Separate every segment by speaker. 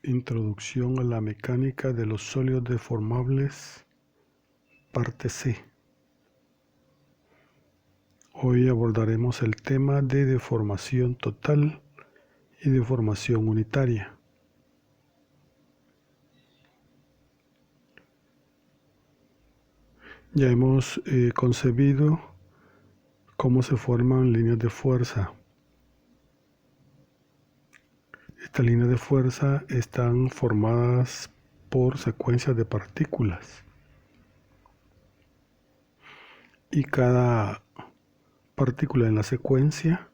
Speaker 1: Introducción a la mecánica de los sólidos deformables, parte C. Hoy abordaremos el tema de deformación total y deformación unitaria. Ya hemos concebido cómo se forman líneas de fuerza. Estas líneas de fuerza están formadas por secuencias de partículas. Y cada partícula en la secuencia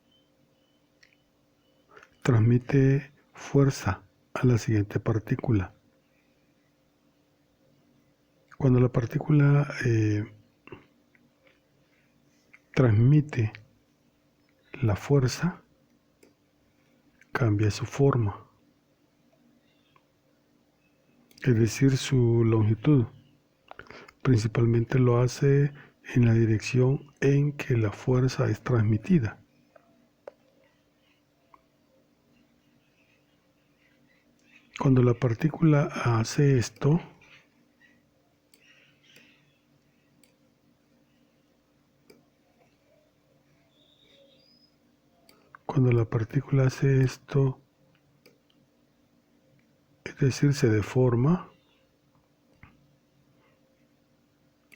Speaker 1: transmite fuerza a la siguiente partícula. Cuando la partícula transmite la fuerza, cambia su forma, es decir, su longitud. Principalmente lo hace en la dirección en que la fuerza es transmitida. Cuando la partícula hace esto, es decir, se deforma.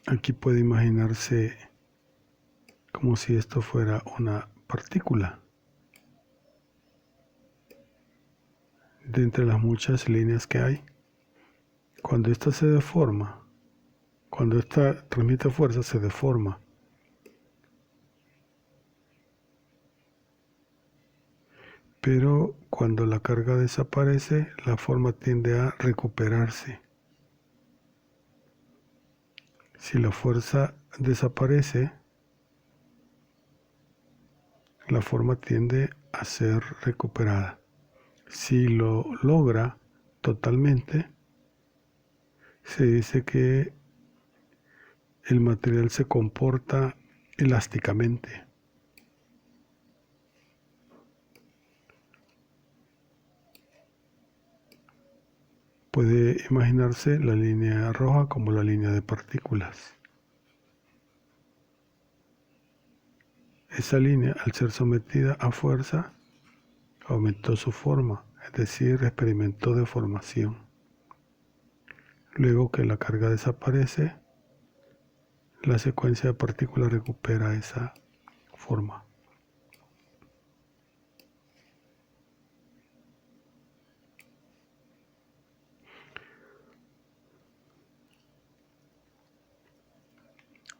Speaker 1: Aquí puede imaginarse como si esto fuera una partícula. De entre las muchas líneas que hay, cuando esta se deforma, cuando esta transmite fuerza, se deforma. Pero cuando la carga desaparece, la forma tiende a recuperarse. Si la fuerza desaparece, la forma tiende a ser recuperada. Si lo logra totalmente, se dice que el material se comporta elásticamente. Puede imaginarse la línea roja como la línea de partículas. Esa línea, al ser sometida a fuerza, aumentó su forma, es decir, experimentó deformación. Luego que la carga desaparece, la secuencia de partículas recupera esa forma.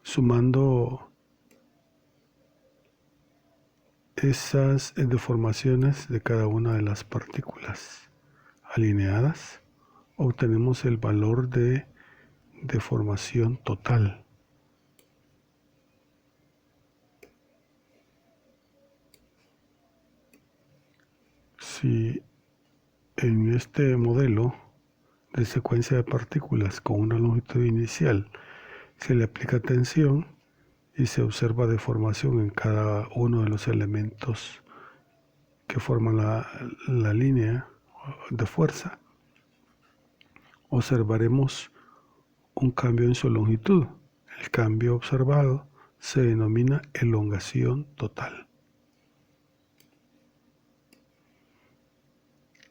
Speaker 1: Sumando esas deformaciones de cada una de las partículas alineadas, obtenemos el valor de deformación total. Si en este modelo de secuencia de partículas con una longitud inicial se le aplica tensión y se observa deformación en cada uno de los elementos que forman la línea de fuerza, observaremos un cambio en su longitud. El cambio observado se denomina elongación total.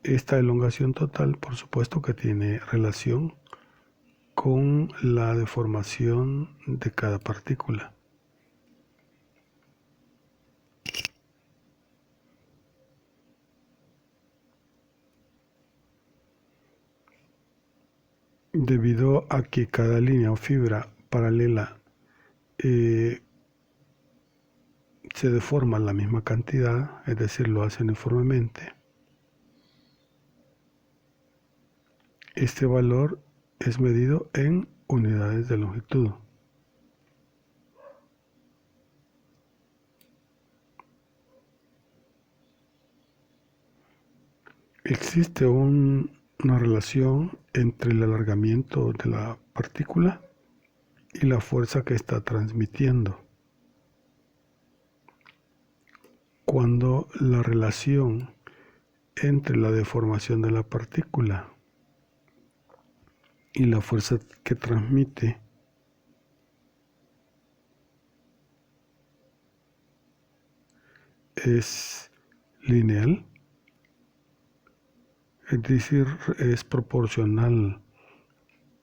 Speaker 1: Esta elongación total, por supuesto, que tiene relación con la deformación de cada partícula. Debido a que cada línea o fibra paralela se deforma la misma cantidad, es decir, lo hace uniformemente, este valor es medido en unidades de longitud. Existe una relación entre el alargamiento de la partícula y la fuerza que está transmitiendo. Cuando la relación entre la deformación de la partícula y la fuerza que transmite es lineal, es decir, es proporcional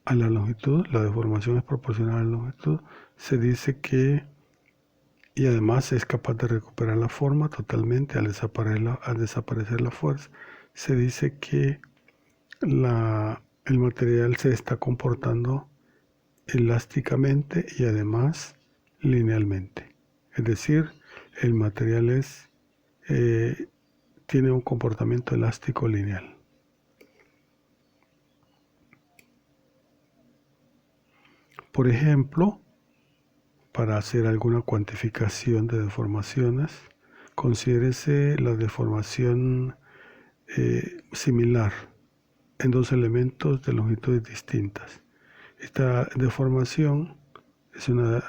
Speaker 1: a la longitud, la deformación es proporcional a la longitud, se dice que, y además es capaz de recuperar la forma totalmente al desaparecer la fuerza, se dice que el material se está comportando elásticamente y además linealmente. Es decir, el material tiene un comportamiento elástico lineal. Por ejemplo, para hacer alguna cuantificación de deformaciones, considérese la deformación similar en dos elementos de longitudes distintas. Esta deformación es una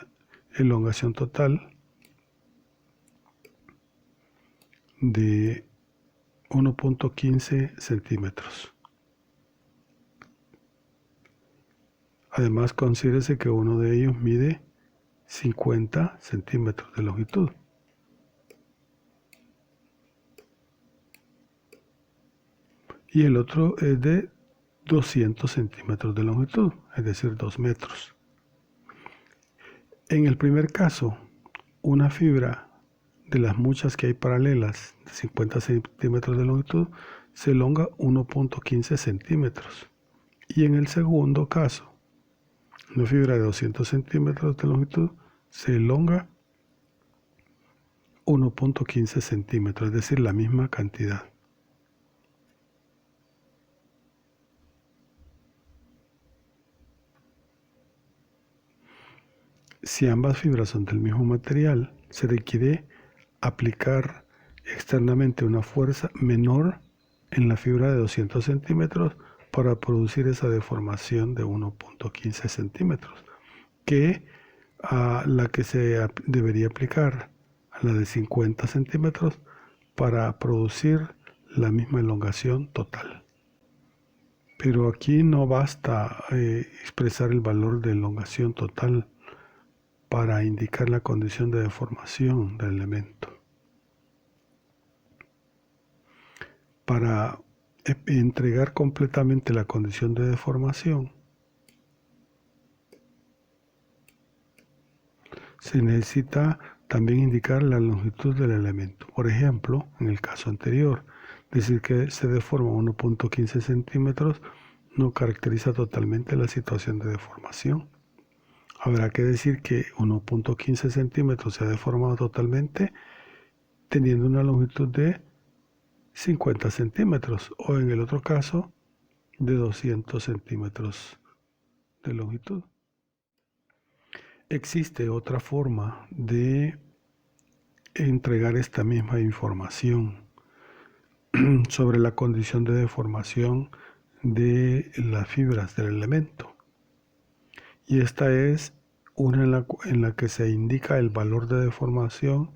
Speaker 1: elongación total de 1.15 centímetros. Además, considérese que uno de ellos mide 50 centímetros de longitud. Y el otro es de 200 centímetros de longitud, es decir, 2 metros. En el primer caso, una fibra de las muchas que hay paralelas de 50 centímetros de longitud se elonga 1.15 centímetros. Y en el segundo caso, una fibra de 200 centímetros de longitud se elonga 1.15 centímetros, es decir, la misma cantidad. Si ambas fibras son del mismo material, se requiere aplicar externamente una fuerza menor en la fibra de 200 centímetros para producir esa deformación de 1.15 centímetros, que a la que se debería aplicar a la de 50 centímetros para producir la misma elongación total. Pero aquí no basta expresar el valor de elongación total para indicar la condición de deformación del elemento. Para entregar completamente la condición de deformación, se necesita también indicar la longitud del elemento. Por ejemplo, en el caso anterior, decir que se deforma 1.15 centímetros no caracteriza totalmente la situación de deformación. Habrá que decir que 1.15 centímetros se ha deformado totalmente teniendo una longitud de 50 centímetros o en el otro caso de 200 centímetros de longitud. Existe otra forma de entregar esta misma información sobre la condición de deformación de las fibras del elemento. Y esta es una en la que se indica el valor de deformación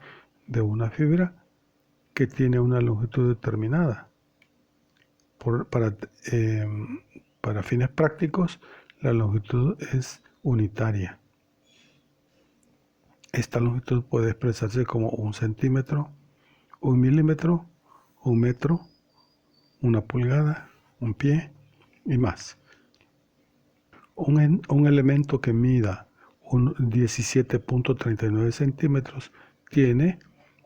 Speaker 1: de una fibra que tiene una longitud determinada. Para fines prácticos, la longitud es unitaria. Esta longitud puede expresarse como 1 centímetro, 1 milímetro, 1 metro, 1 pulgada, 1 pie y más. Un elemento que mida 17.39 centímetros tiene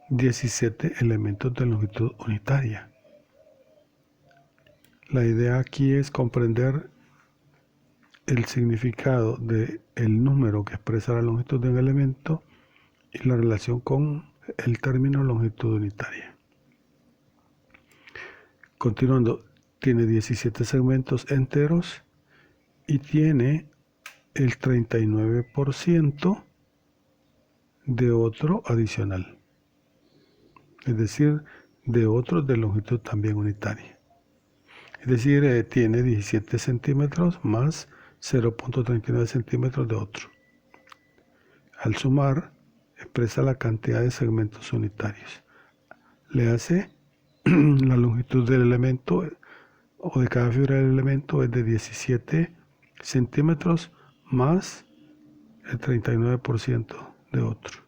Speaker 1: 17 elementos de longitud unitaria. La idea aquí es comprender el significado del número que expresa la longitud de un elemento y la relación con el término longitud unitaria. Continuando, tiene 17 segmentos enteros y tiene el 39% de otro adicional, es decir, de otro de longitud también unitaria. Es decir, tiene 17 centímetros más 0.39 centímetros de otro. Al sumar, expresa la cantidad de segmentos unitarios. Le hace la longitud del elemento o de cada fibra del elemento es de 17 centímetros más el 39% de otro.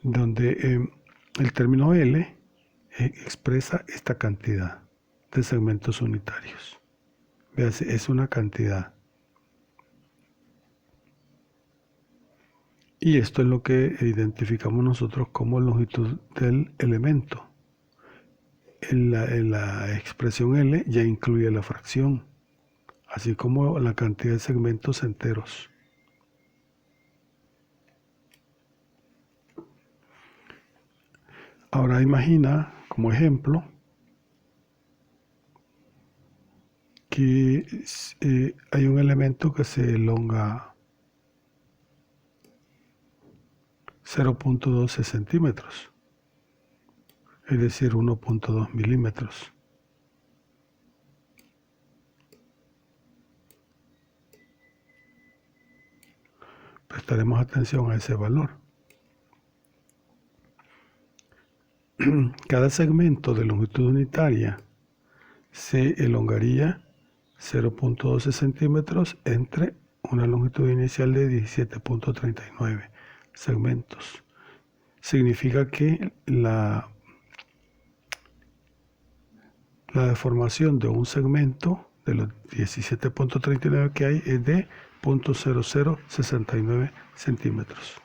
Speaker 1: Donde el término L expresa esta cantidad de segmentos unitarios. Véase, es una cantidad. Y esto es lo que identificamos nosotros como longitud del elemento. En la expresión L ya incluye la fracción, así como la cantidad de segmentos enteros. Ahora imagina, como ejemplo, que hay un elemento que se elonga 0.12 centímetros, es decir, 1.2 milímetros. Prestaremos atención a ese valor. Cada segmento de longitud unitaria se elongaría 0.12 centímetros entre una longitud inicial de 17.39 segmentos. Significa que la deformación de un segmento de los 17.39 que hay es de 0.0069 centímetros.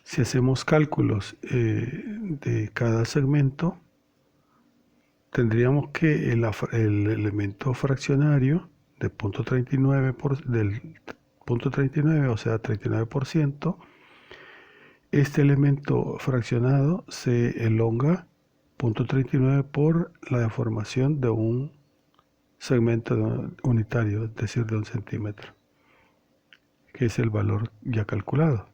Speaker 1: Si hacemos cálculos de cada segmento, tendríamos que el elemento fraccionario de del 0.39, o sea, 39%, este elemento fraccionado se elonga 0.39 por la deformación de un segmento unitario, es decir, de 1 centímetro, que es el valor ya calculado.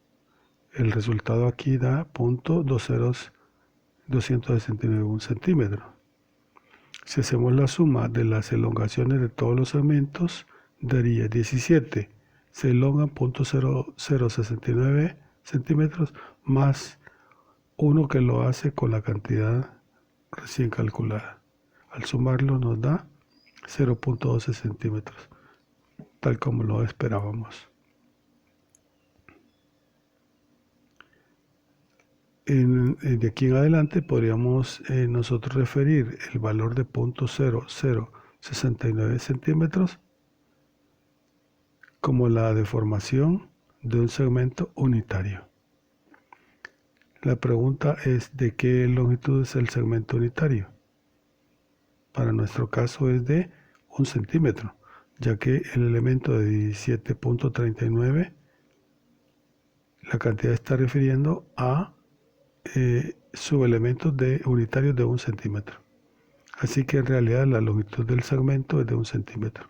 Speaker 1: El resultado aquí da 0.269 centímetros. Si hacemos la suma de las elongaciones de todos los segmentos, daría 17. Se elongan 0.0069 centímetros más uno que lo hace con la cantidad recién calculada. Al sumarlo nos da 0.12 centímetros, tal como lo esperábamos. De aquí en adelante podríamos nosotros referir el valor de 0.0069 centímetros como la deformación de un segmento unitario. La pregunta es: ¿de qué longitud es el segmento unitario? Para nuestro caso es de 1 centímetro, ya que el elemento de 17.39, la cantidad está refiriendo a subelementos unitarios de 1 centímetro. Así que en realidad la longitud del segmento es de 1 centímetro.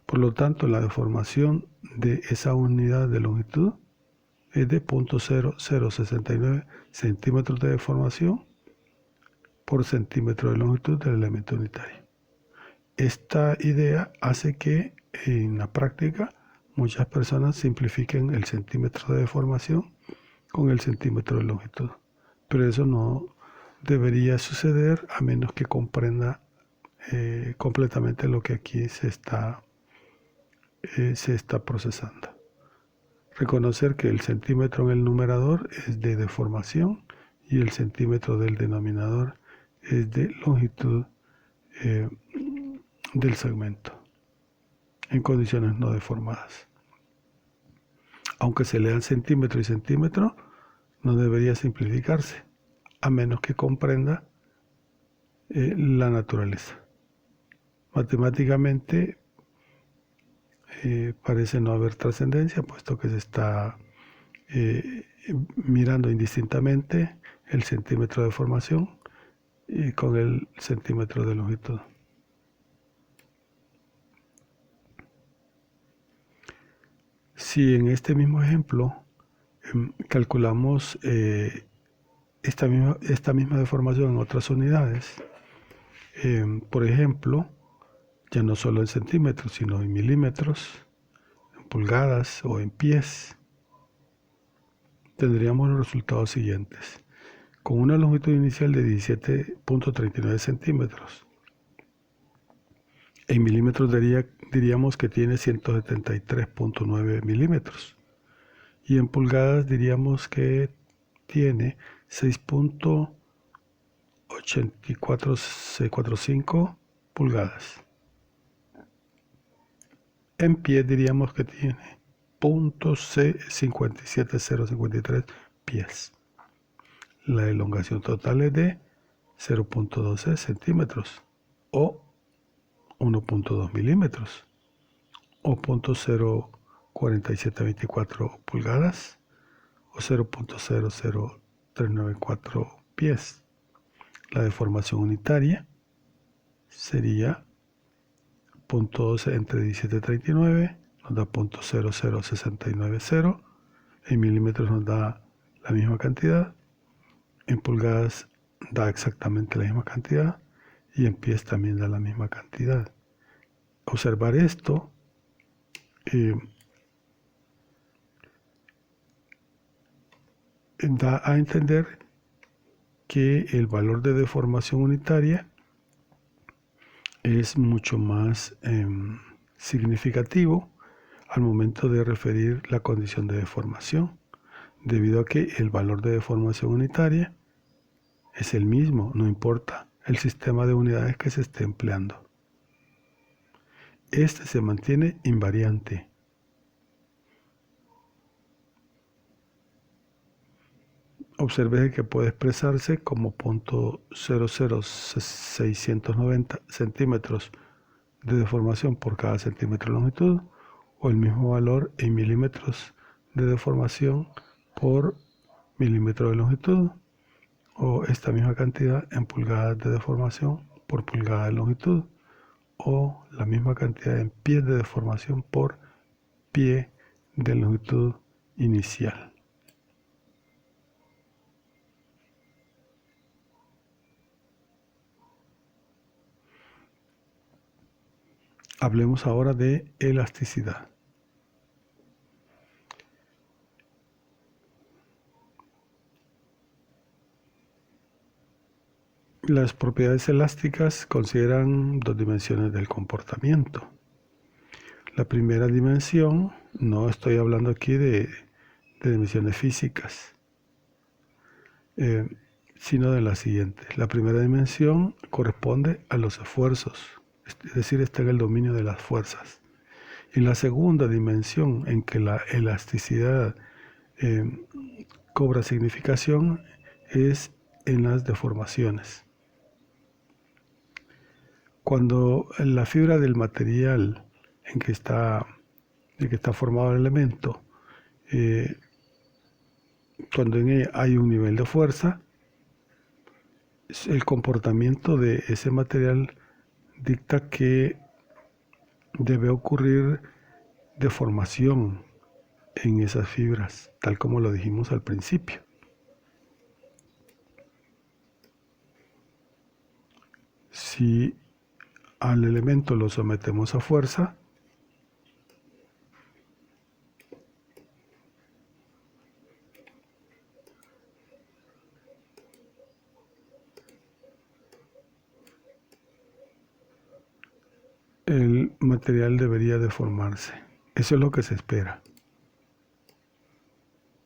Speaker 1: Por lo tanto, la deformación de esa unidad de longitud es de 0.0069 centímetros de deformación por centímetro de longitud del elemento unitario. Esta idea hace que en la práctica muchas personas simplifiquen el centímetro de deformación con el centímetro de longitud. Pero eso no debería suceder a menos que comprenda completamente lo que aquí se está procesando. Reconocer que el centímetro en el numerador es de deformación y el centímetro del denominador es de longitud del segmento en condiciones no deformadas. Aunque se lean centímetro y centímetro, no debería simplificarse, a menos que comprenda la naturaleza. Matemáticamente parece no haber trascendencia, puesto que se está mirando indistintamente el centímetro de deformación con el centímetro de longitud. Si en este mismo ejemplo calculamos esta misma deformación en otras unidades, por ejemplo, ya no solo en centímetros, sino en milímetros, en pulgadas o en pies, tendríamos los resultados siguientes. Con una longitud inicial de 17.39 centímetros, en milímetros diríamos que tiene 173.9 milímetros. Y en pulgadas diríamos que tiene 6.84645 pulgadas. En pies diríamos que tiene .C57053 pies. La elongación total es de 0.12 centímetros o 1.2 milímetros o 0.04724 pulgadas o 0.00394 pies. La deformación unitaria sería 0.12 entre 1739, nos da 0.00690, en milímetros nos da la misma cantidad, en pulgadas da exactamente la misma cantidad y en pies también da la misma cantidad. Observar esto da a entender que el valor de deformación unitaria es mucho más significativo al momento de referir la condición de deformación, debido a que el valor de deformación unitaria es el mismo, no importa el sistema de unidades que se esté empleando. Este se mantiene invariante. Observe que puede expresarse como 0.00690 centímetros de deformación por cada centímetro de longitud, o el mismo valor en milímetros de deformación por milímetro de longitud, o esta misma cantidad en pulgadas de deformación por pulgada de longitud, o la misma cantidad en pies de deformación por pie de longitud inicial. Hablemos ahora de elasticidad. Las propiedades elásticas consideran dos dimensiones del comportamiento. La primera dimensión, no estoy hablando aquí de dimensiones físicas, sino de la siguiente. La primera dimensión corresponde a los esfuerzos, es decir, está en el dominio de las fuerzas. Y la segunda dimensión en que la elasticidad cobra significación es en las deformaciones. Cuando la fibra del material en que está formado el elemento, cuando en ella hay un nivel de fuerza, el comportamiento de ese material dicta que debe ocurrir deformación en esas fibras, tal como lo dijimos al principio. Si al elemento lo sometemos a fuerza, el material debería deformarse. Eso es lo que se espera.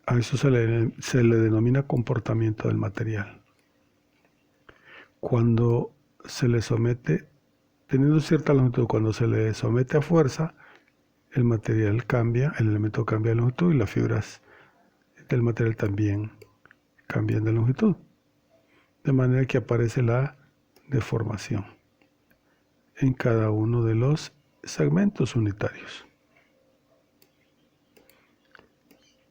Speaker 1: A eso se le denomina comportamiento del material. Cuando se le somete, teniendo cierta longitud, cuando se le somete a fuerza, el material cambia, el elemento cambia de longitud y las fibras del material también cambian de longitud. De manera que aparece la deformación en cada uno de los segmentos unitarios.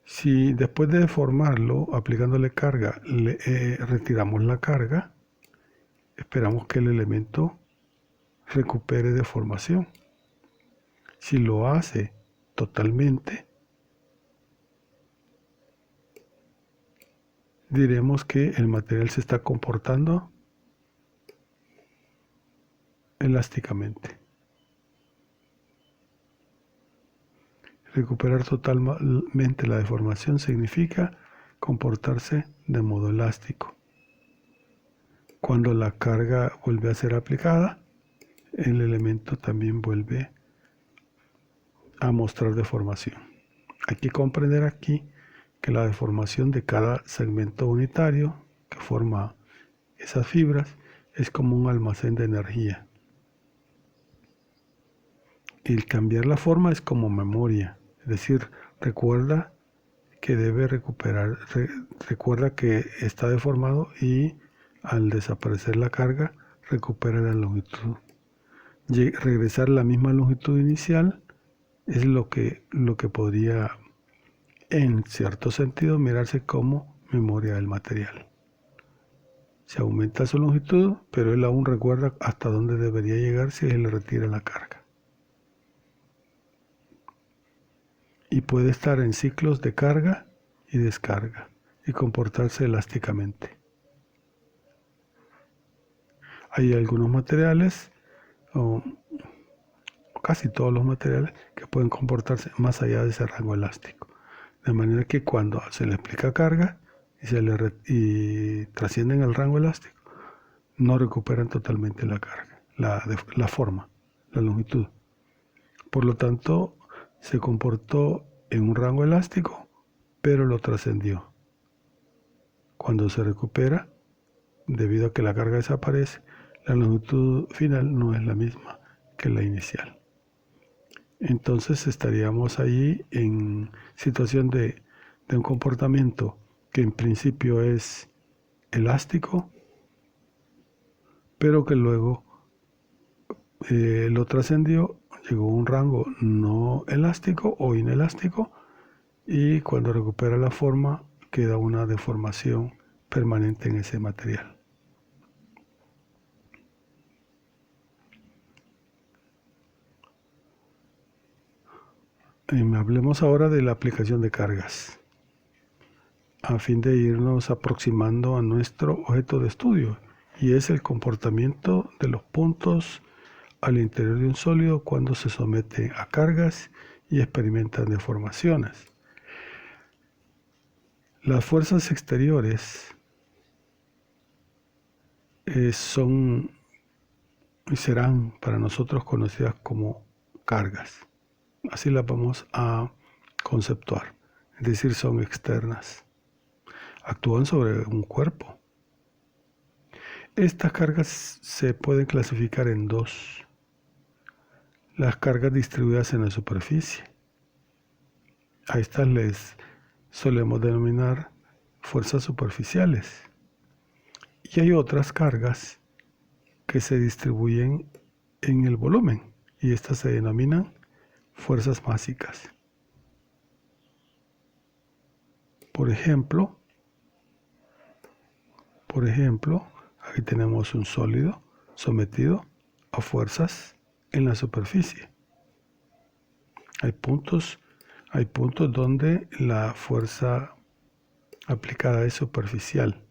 Speaker 1: Si después de deformarlo, aplicándole carga, retiramos la carga, esperamos que el elemento recupere deformación. Si lo hace totalmente, diremos que el material se está comportando elásticamente. Recuperar totalmente la deformación significa comportarse de modo elástico. Cuando la carga vuelve a ser aplicada, el elemento también vuelve a mostrar deformación. Hay que comprender aquí que la deformación de cada segmento unitario que forma esas fibras es como un almacén de energía. El cambiar la forma es como memoria, es decir, recuerda que debe recuperar, recuerda que está deformado y al desaparecer la carga recupera la longitud. Regresar a la misma longitud inicial es lo que podría en cierto sentido mirarse como memoria del material. Se aumenta su longitud, pero él aún recuerda hasta dónde debería llegar si él le retira la carga. Y puede estar en ciclos de carga y descarga y comportarse elásticamente. Hay algunos materiales, o casi todos los materiales, que pueden comportarse más allá de ese rango elástico. De manera que cuando se le aplica carga y trascienden el rango elástico, no recuperan totalmente la carga, la forma, la longitud. Por lo tanto, se comportó en un rango elástico, pero lo trascendió. Cuando se recupera, debido a que la carga desaparece, la longitud final no es la misma que la inicial. Entonces estaríamos allí en situación de un comportamiento que en principio es elástico, pero que luego lo trascendió, llegó a un rango no elástico o inelástico, y cuando recupera la forma queda una deformación permanente en ese material. Hablemos ahora de la aplicación de cargas, a fin de irnos aproximando a nuestro objeto de estudio, y es el comportamiento de los puntos al interior de un sólido cuando se somete a cargas y experimentan deformaciones. Las fuerzas exteriores son y serán para nosotros conocidas como cargas. Así las vamos a conceptuar, es decir, son externas. Actúan sobre un cuerpo. Estas cargas se pueden clasificar en dos. Las cargas distribuidas en la superficie. A estas les solemos denominar fuerzas superficiales. Y hay otras cargas que se distribuyen en el volumen, y estas se denominan fuerzas básicas. Por ejemplo, aquí tenemos un sólido sometido a fuerzas en la superficie. Hay puntos donde la fuerza aplicada es superficial.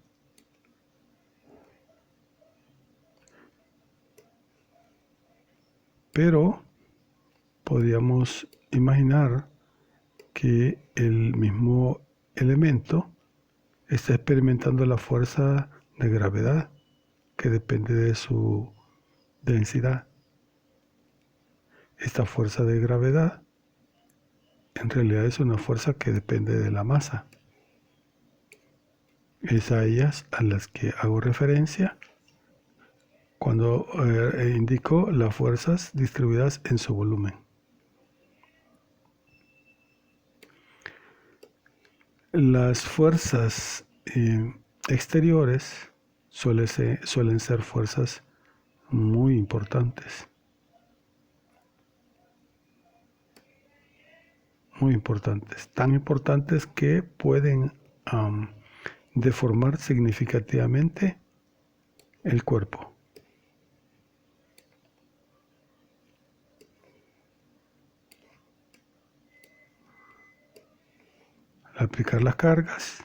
Speaker 1: Pero podríamos imaginar que el mismo elemento está experimentando la fuerza de gravedad que depende de su densidad. Esta fuerza de gravedad en realidad es una fuerza que depende de la masa. Es a ellas a las que hago referencia cuando indico las fuerzas distribuidas en su volumen. Las fuerzas exteriores suelen ser fuerzas muy importantes. Muy importantes. Tan importantes que pueden deformar significativamente el cuerpo. Al aplicar las cargas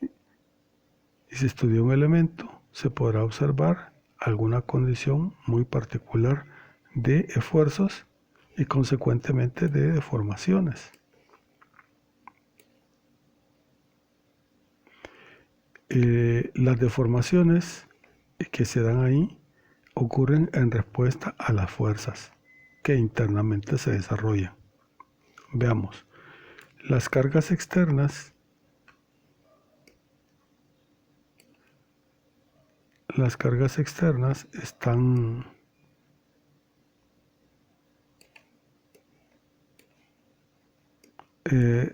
Speaker 1: y se estudia un elemento, se podrá observar alguna condición muy particular de esfuerzos y consecuentemente de deformaciones. Las deformaciones que se dan ahí ocurren en respuesta a las fuerzas que internamente se desarrollan. Veamos, las cargas externas están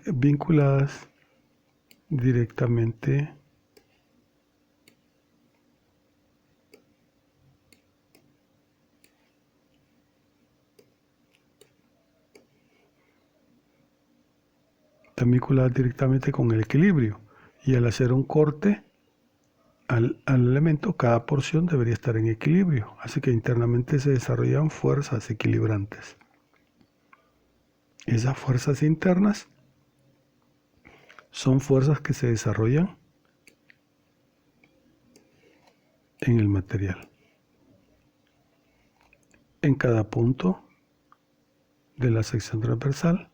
Speaker 1: vinculadas directamente con el equilibrio, y al hacer un corte al elemento, cada porción debería estar en equilibrio, así que internamente se desarrollan fuerzas equilibrantes. Esas fuerzas internas son fuerzas que se desarrollan en el material, en cada punto de la sección transversal,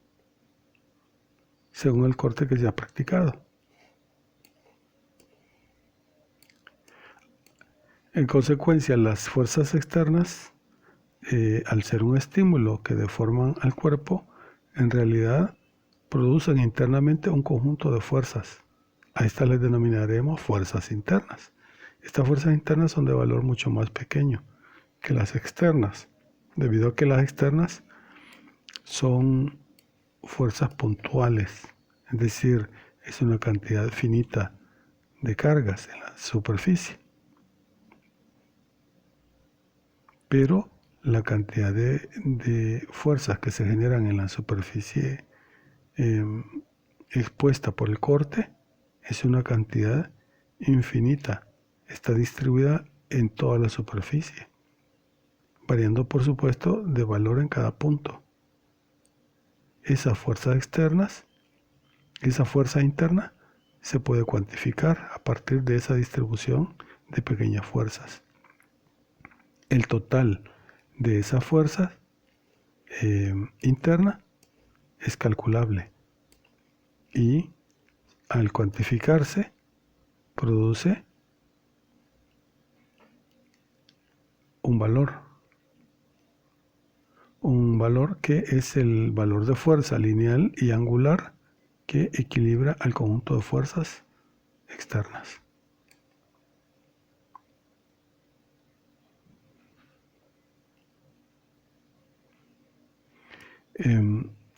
Speaker 1: según el corte que se ha practicado. En consecuencia, las fuerzas externas, al ser un estímulo que deforman al cuerpo, en realidad producen internamente un conjunto de fuerzas. A estas les denominaremos fuerzas internas. Estas fuerzas internas son de valor mucho más pequeño que las externas, debido a que las externas son fuerzas puntuales, es decir, es una cantidad finita de cargas en la superficie. Pero la cantidad de fuerzas que se generan en la superficie expuesta por el corte es una cantidad infinita. Está distribuida en toda la superficie, variando por supuesto de valor en cada punto. Esas fuerzas externas, esa fuerza interna, se puede cuantificar a partir de esa distribución de pequeñas fuerzas. El total de esa fuerza interna es calculable y al cuantificarse produce un valor que es el valor de fuerza lineal y angular que equilibra al conjunto de fuerzas externas.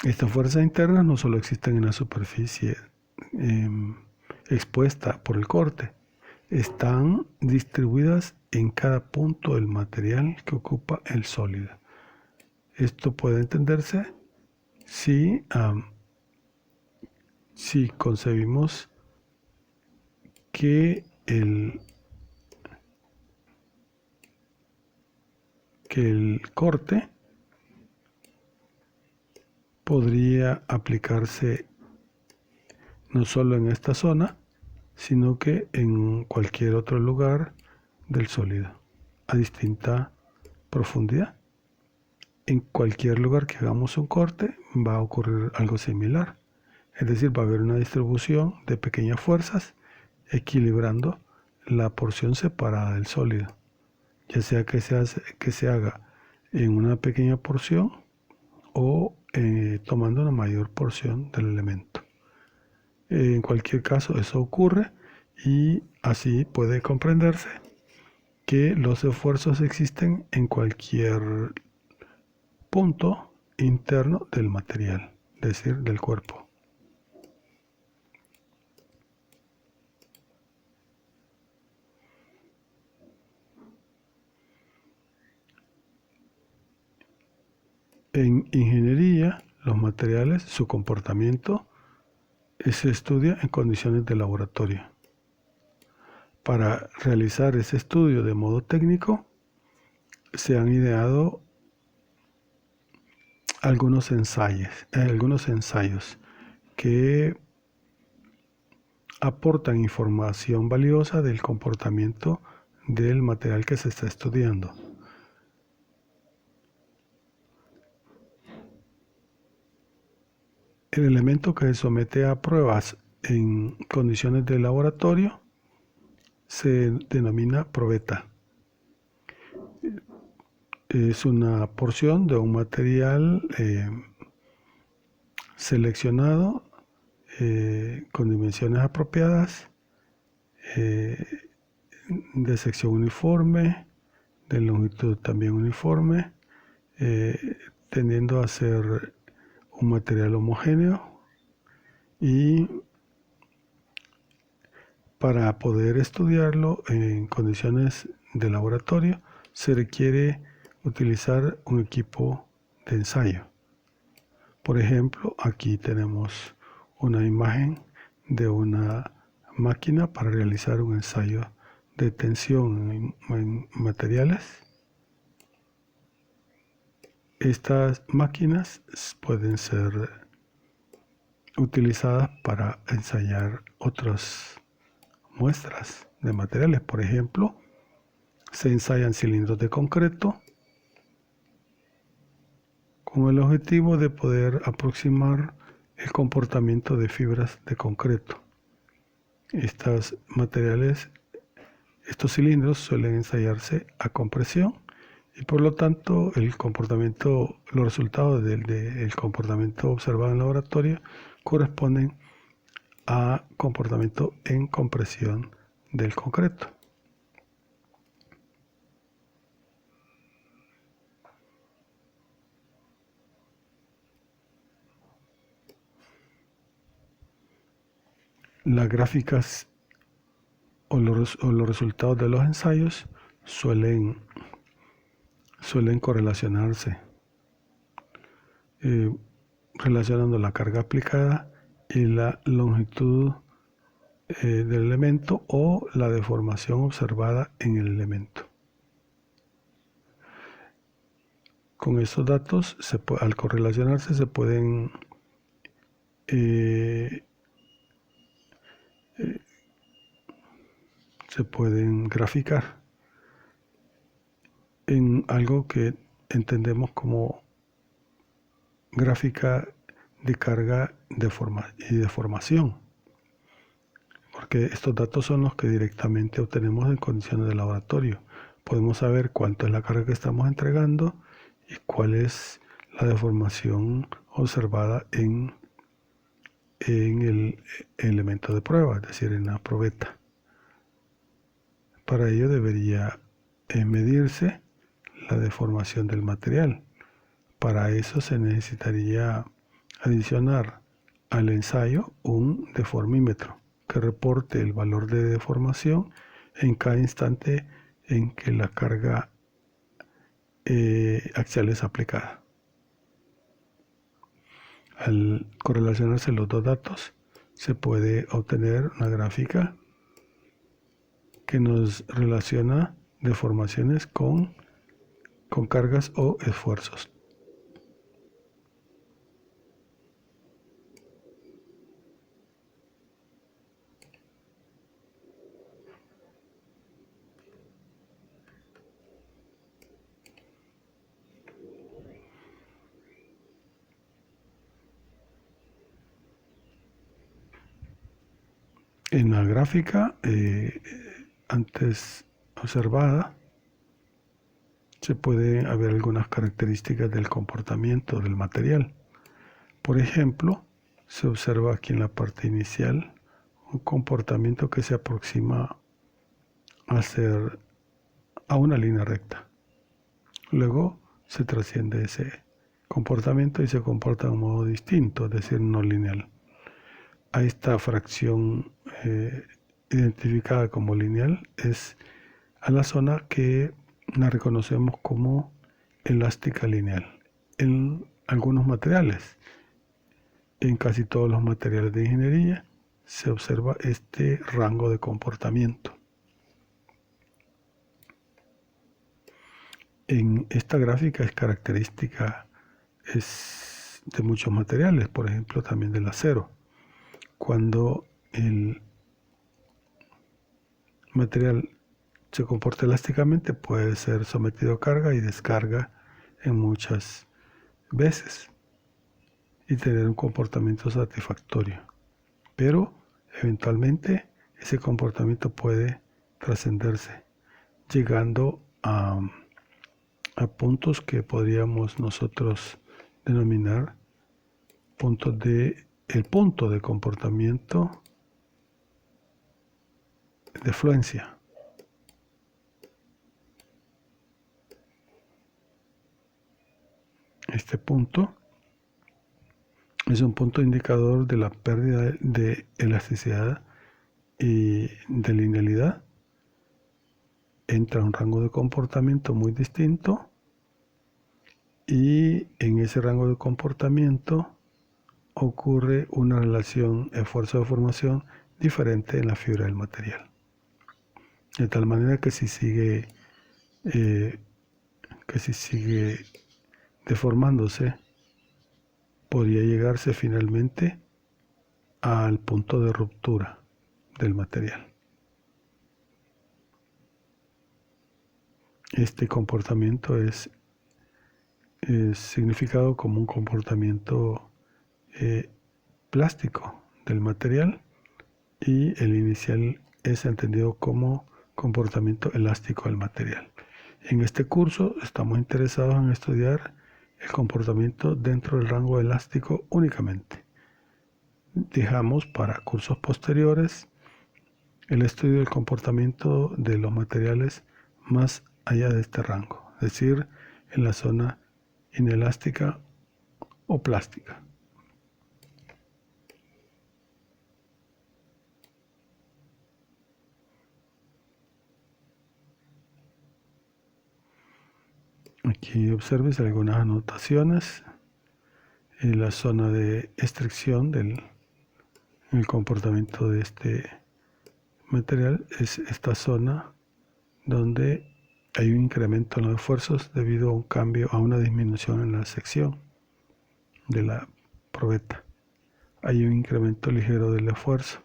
Speaker 1: Estas fuerzas internas no solo existen en la superficie expuesta por el corte, están distribuidas en cada punto del material que ocupa el sólido. Esto puede entenderse si concebimos que el corte podría aplicarse no solo en esta zona, sino que en cualquier otro lugar del sólido, a distinta profundidad. En cualquier lugar que hagamos un corte va a ocurrir algo similar. Es decir, va a haber una distribución de pequeñas fuerzas equilibrando la porción separada del sólido, ya sea que se haga en una pequeña porción o tomando una mayor porción del elemento. En cualquier caso, eso ocurre y así puede comprenderse que los esfuerzos existen en cualquier punto interno del material, es decir, del cuerpo. En ingeniería, los materiales, su comportamiento, se estudia en condiciones de laboratorio. Para realizar ese estudio de modo técnico, se han ideado algunos ensayos que aportan información valiosa del comportamiento del material que se está estudiando. El elemento que se somete a pruebas en condiciones de laboratorio se denomina probeta. Es una porción de un material seleccionado con dimensiones apropiadas, de sección uniforme, de longitud también uniforme, tendiendo a ser un material homogéneo, y para poder estudiarlo en condiciones de laboratorio se requiere utilizar un equipo de ensayo. Por ejemplo, aquí tenemos una imagen de una máquina para realizar un ensayo de tensión en materiales. Estas máquinas pueden ser utilizadas para ensayar otras muestras de materiales. Por ejemplo, se ensayan cilindros de concreto con el objetivo de poder aproximar el comportamiento de fibras de concreto. Estos cilindros suelen ensayarse a compresión y por lo tanto los resultados del comportamiento observado en laboratorio corresponden a comportamiento en compresión del concreto. Las gráficas o los resultados de los ensayos suelen correlacionarse, relacionando la carga aplicada y la longitud del elemento o la deformación observada en el elemento. Con estos datos, al correlacionarse, se pueden graficar en algo que entendemos como gráfica de carga y deformación, porque estos datos son los que directamente obtenemos en condiciones de laboratorio. Podemos saber cuánto es la carga que estamos entregando y cuál es la deformación observada en el elemento de prueba, es decir, en la probeta. Para ello debería medirse la deformación del material. Para eso se necesitaría adicionar al ensayo un deformímetro que reporte el valor de deformación en cada instante en que la carga axial es aplicada. Al correlacionarse los dos datos, se puede obtener una gráfica que nos relaciona deformaciones con cargas o esfuerzos. En la gráfica antes observada, se pueden ver algunas características del comportamiento del material. Por ejemplo, se observa aquí en la parte inicial un comportamiento que se aproxima a una línea recta. Luego se trasciende ese comportamiento y se comporta de un modo distinto, es decir, no lineal. A esta fracción identificada como lineal es a la zona que la reconocemos como elástica lineal. En algunos materiales, en casi todos los materiales de ingeniería, se observa este rango de comportamiento. En esta gráfica es característica de muchos materiales, por ejemplo también del acero. Cuando el material se comporta elásticamente, puede ser sometido a carga y descarga en muchas veces. y tener un comportamiento satisfactorio. Pero eventualmente ese comportamiento puede trascenderse, llegando a puntos que podríamos nosotros denominar el punto de comportamiento de fluencia. Este punto es un punto indicador de la pérdida de elasticidad y de linealidad. Entra un rango de comportamiento muy distinto y en ese rango de comportamiento ocurre una relación esfuerzo de formación diferente en la fibra del material. De tal manera que si sigue deformándose, podría llegarse finalmente al punto de ruptura del material. Este comportamiento es significado como un comportamiento plástico del material, y el inicial es entendido como comportamiento elástico del material. En este curso estamos interesados en estudiar el comportamiento dentro del rango elástico únicamente. Dejamos para cursos posteriores el estudio del comportamiento de los materiales más allá de este rango, es decir, en la zona inelástica o plástica. Aquí observes algunas anotaciones. En la zona de estricción del comportamiento de este material es esta zona donde hay un incremento en los esfuerzos debido a un cambio, a una disminución en la sección de la probeta. Hay un incremento ligero del esfuerzo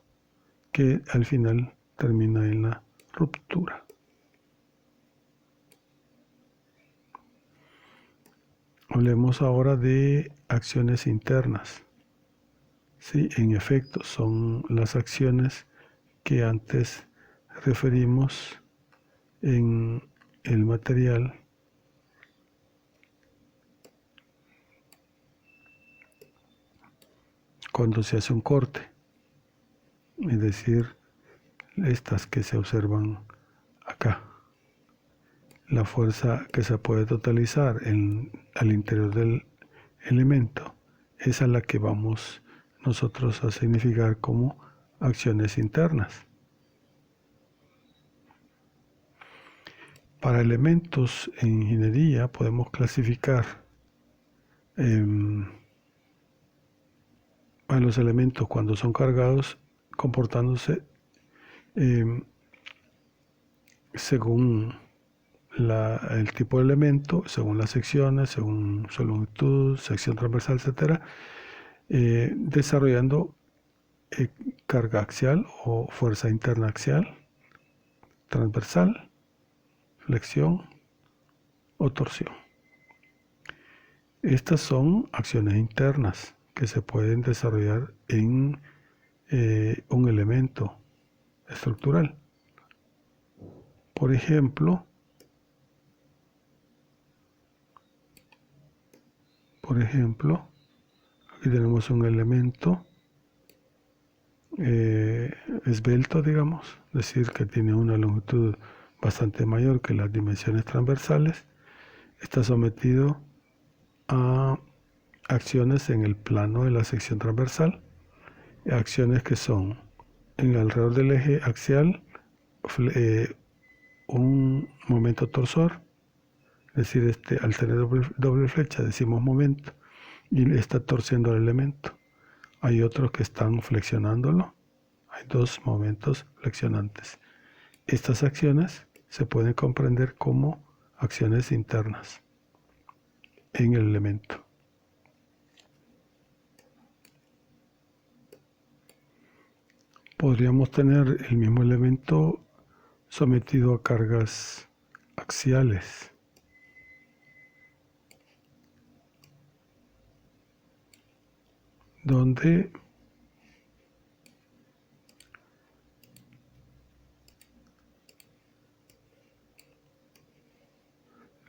Speaker 1: que al final termina en la ruptura. Hablemos ahora de acciones internas. Sí, en efecto, son las acciones que antes referimos en el material cuando se hace un corte, es decir, estas que se observan acá. La fuerza que se puede totalizar al interior del elemento es a la que vamos nosotros a significar como acciones internas. Para elementos en ingeniería podemos clasificar a los elementos cuando son cargados comportándose según el tipo de elemento, según las secciones, según su longitud, sección transversal, etc., desarrollando carga axial o fuerza interna axial, transversal, flexión o torsión. Estas son acciones internas que se pueden desarrollar en un elemento estructural. Por ejemplo, aquí tenemos un elemento esbelto, digamos, es decir, que tiene una longitud bastante mayor que las dimensiones transversales. Está sometido a acciones en el plano de la sección transversal, acciones que son en alrededor del eje axial, un momento torsor, es decir, al tener doble flecha decimos momento, y está torciendo el elemento. Hay otros que están flexionándolo, hay dos momentos flexionantes. Estas acciones se pueden comprender como acciones internas en el elemento. Podríamos tener el mismo elemento sometido a cargas axiales. donde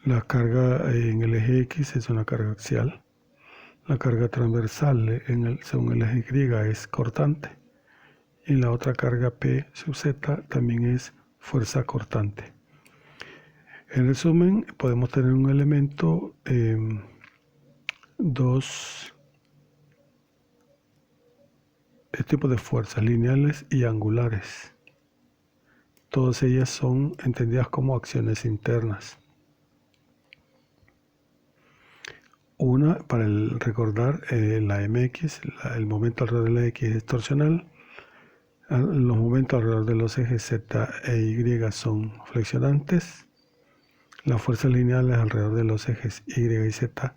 Speaker 1: la carga en el eje X es una carga axial, la carga transversal según el eje Y es cortante y la otra carga P sub Z también es fuerza cortante. En resumen, podemos tener un elemento, dos tipos de fuerzas, lineales y angulares. Todas ellas son entendidas como acciones internas. Una, para recordar, la MX, el momento alrededor de la X es torsional. Los momentos alrededor de los ejes Z e Y son flexionantes. Las fuerzas lineales alrededor de los ejes Y y Z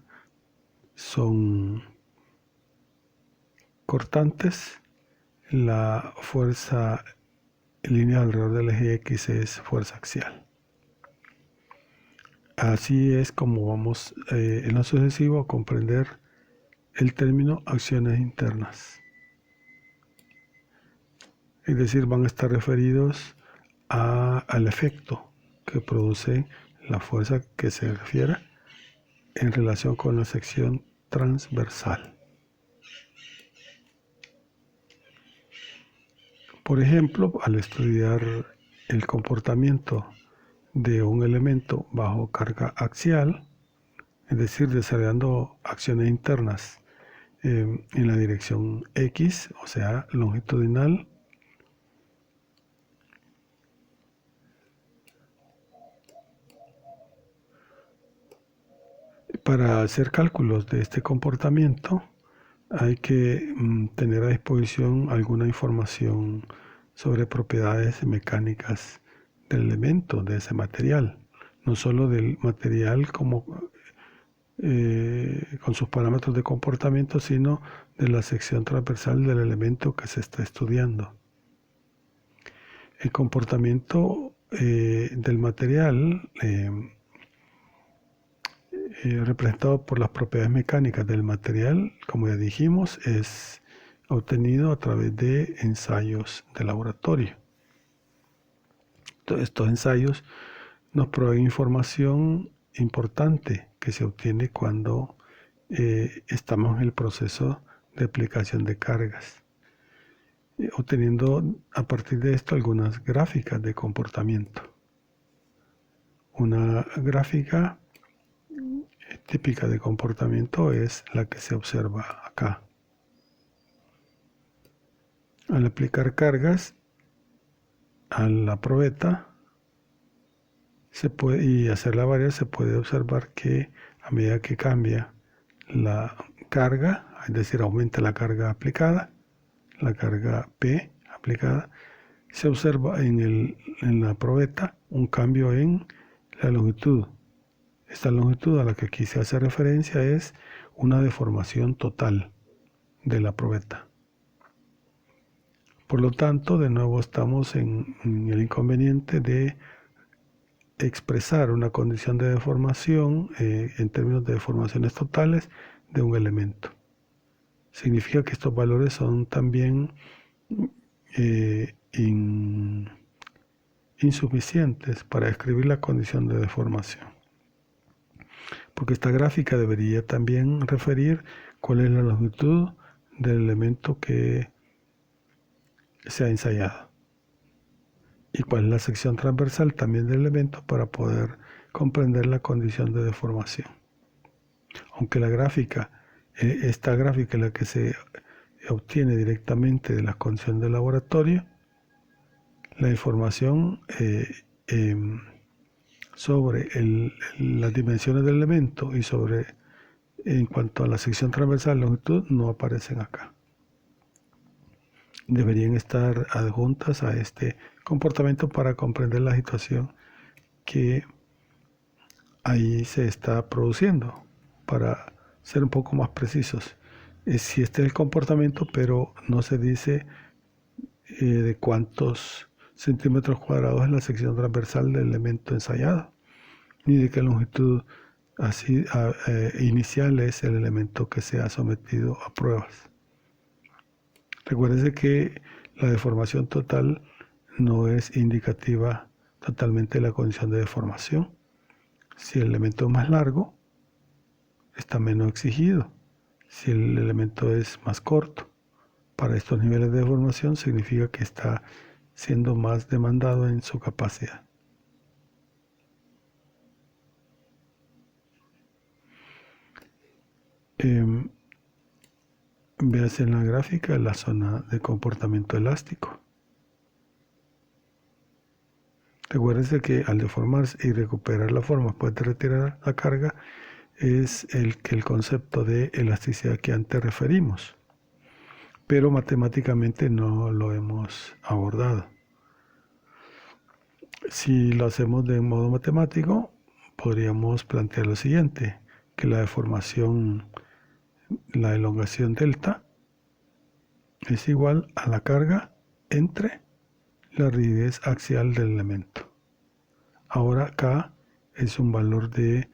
Speaker 1: son cortantes. La fuerza lineal alrededor del eje X es fuerza axial. Así es como vamos en lo sucesivo a comprender el término acciones internas. Es decir, van a estar referidos al efecto que produce la fuerza que se refiere en relación con la sección transversal. Por ejemplo, al estudiar el comportamiento de un elemento bajo carga axial, es decir, desarrollando acciones internas en la dirección X, o sea, longitudinal, para hacer cálculos de este comportamiento hay que tener a disposición alguna información sobre propiedades mecánicas del elemento, de ese material, no solo del material como con sus parámetros de comportamiento, sino de la sección transversal del elemento que se está estudiando. El comportamiento del material representado por las propiedades mecánicas del material, como ya dijimos, es obtenido a través de ensayos de laboratorio. Entonces, estos ensayos nos proveen información importante que se obtiene cuando estamos en el proceso de aplicación de cargas, obteniendo a partir de esto algunas gráficas de comportamiento. Una gráfica típica de comportamiento es la que se observa acá. Al aplicar cargas a la probeta y hacerla variar, se puede observar que a medida que cambia la carga, es decir, aumenta la carga aplicada, la carga P aplicada, se observa en la probeta un cambio en la longitud. Esta longitud a la que aquí se hace referencia es una deformación total de la probeta. Por lo tanto, de nuevo estamos en el inconveniente de expresar una condición de deformación en términos de deformaciones totales de un elemento. Significa que estos valores son también insuficientes para describir la condición de deformación. Porque esta gráfica debería también referir cuál es la longitud del elemento que se ha ensayado y cuál es la sección transversal también del elemento para poder comprender la condición de deformación. Aunque la gráfica, esta gráfica es la que se obtiene directamente de las condiciones de laboratorio, la información sobre las dimensiones del elemento y en cuanto a la sección transversal, longitud, no aparecen acá. Deberían estar adjuntas a este comportamiento para comprender la situación que ahí se está produciendo. Para ser un poco más precisos, si este es el comportamiento, pero no se dice de cuántos centímetros cuadrados es la sección transversal del elemento ensayado, ni de qué longitud inicial es el elemento que se ha sometido a pruebas. Recuérdese que la deformación total no es indicativa totalmente de la condición de deformación. Si el elemento es más largo, está menos exigido. Si el elemento es más corto, para estos niveles de deformación significa que está siendo más demandado en su capacidad. Veas en la gráfica la zona de comportamiento elástico. Recuérdense que al deformarse y recuperar la forma después de retirar la carga es el concepto de elasticidad que antes referimos, pero matemáticamente no lo hemos abordado. Si lo hacemos de modo matemático, podríamos plantear lo siguiente, que la deformación, la elongación delta, es igual a la carga entre la rigidez axial del elemento. Ahora K es un valor de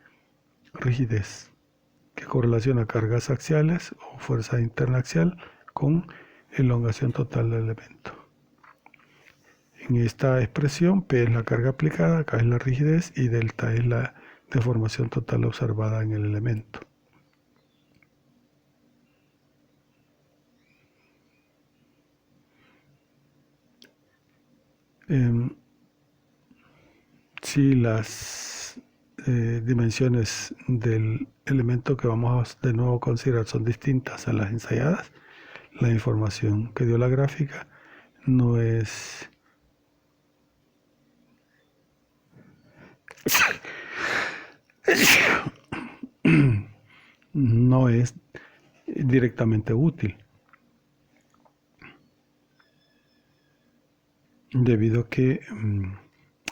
Speaker 1: rigidez que correlaciona cargas axiales o fuerza interna axial con elongación total del elemento. En esta expresión, P es la carga aplicada, K es la rigidez y delta es la deformación total observada en el elemento. Si las dimensiones del elemento que vamos de nuevo a considerar son distintas a las ensayadas, la información que dio la gráfica no es directamente útil, debido a que